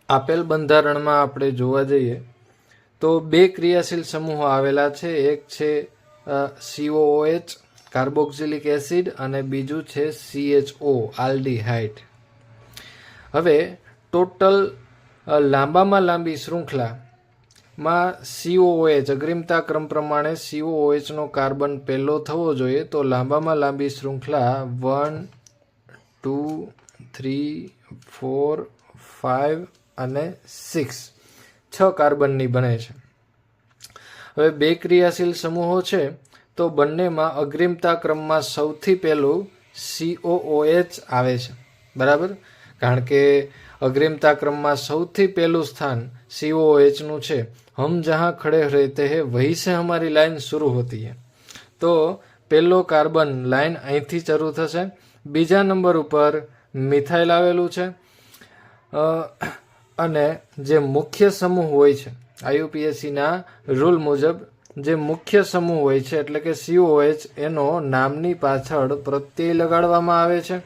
આપેલ બંધારણમાં આપણે જોવા જઈએ તો બે ક્રિયાશીલ સમૂહો આવેલા છે. એક છે COOH કાર્બોક્સિલિક એસિડ અને બીજું છે CHO આલ્ડીહાઇડ. હવે ટોટલ લાંબામાં લાંબી શૃંખલામાં COOH અગ્રીમતા ક્રમ પ્રમાણે COOH નો કાર્બન પહેલો થવો જોઈએ. તો લાંબામાં લાંબી શૃંખલા 1, 2, 3, 4, 5 અને 6 કાર્બનની બને છે. હવે બે ક્રિયાશીલ સમૂહો છે તો બંનેમાં અગ્રીમતા ક્રમમાં સૌથી પહેલું COOH આવે છે, બરાબર. કારણ કે अग्रिमता क्रम में सौथी पहलू स्थान COOH नु छे. हम जहां खड़े रहते हैं वहीं से हमारी लाइन शुरू होती है. तो पहलो कार्बन लाइन अहींथी शरू थशे. बीजा नंबर पर मिथाइल आवेलू छे अने जे मुख्य समूह होय छे IUPAC ना रूल मुजब जे मुख्य समूह होय छे एटले के COOH एनो नामनी पाछळ प्रत्यय लगाडवामां आवे छे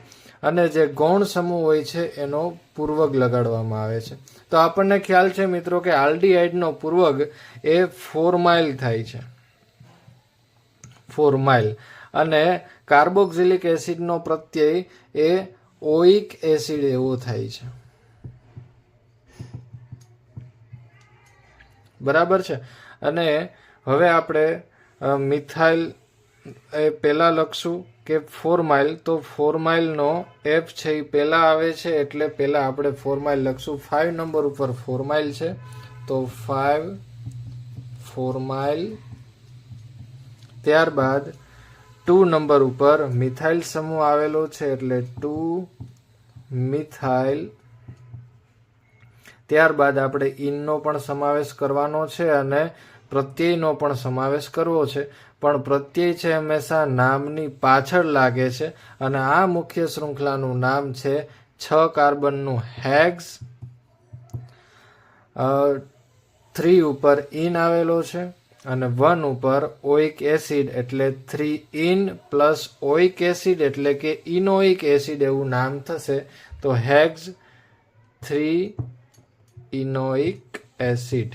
અને જે ગૌણ સમૂહ હોય છે એનો પૂર્વક લગાડવામાં આવે છે. તો આપણને ખ્યાલ છે મિત્રો કે આલ્ડીહાઇડનો પૂર્વક એ ફોર્માઇલ થાય છે, ફોર્માઇલ, અને કાર્બોક્સિલિક એસિડનો પ્રત્યય એ ઓઇક એસિડ એવો થાય છે, બરાબર છે. અને હવે આપણે મિથાઇલ એ પહેલા લખશું કે ફોર્માઇલ. તો ફોર્માઇલ નો F છે એ પહેલા આવે છે એટલે પહેલા આપણે ફોર્માઇલ લખશું. 5 નંબર ઉપર ફોર્માઇલ છે તો 5 ફોર્માઇલ. ત્યારબાદ 2 નંબર ઉપર મિથાઇલ સમૂહ આવેલો છે એટલે 2 મિથાઇલ. ત્યારબાદ આપણે ઇનનો પણ સમાવેશ કરવાનો છે અને પ્રત્યયનો પણ સમાવેશ કરવો છે. પણ પ્રત્યય છે હંમેશા નામની પાછળ લાગે છે અને આ મુખ્ય શૃંખલાનું નામ છે 6 કાર્બનનું હેક્સ. 3 ઉપર ઇન આવેલો છે અને 1 ઉપર ઓઇક એસિડ એટલે 3 ઇન પ્લસ ઓઇક એસિડ એટલે કે ઇનોઇક એસિડ એવું નામ થશે. તો હેક્સ 3 ઇનોઇક એસિડ.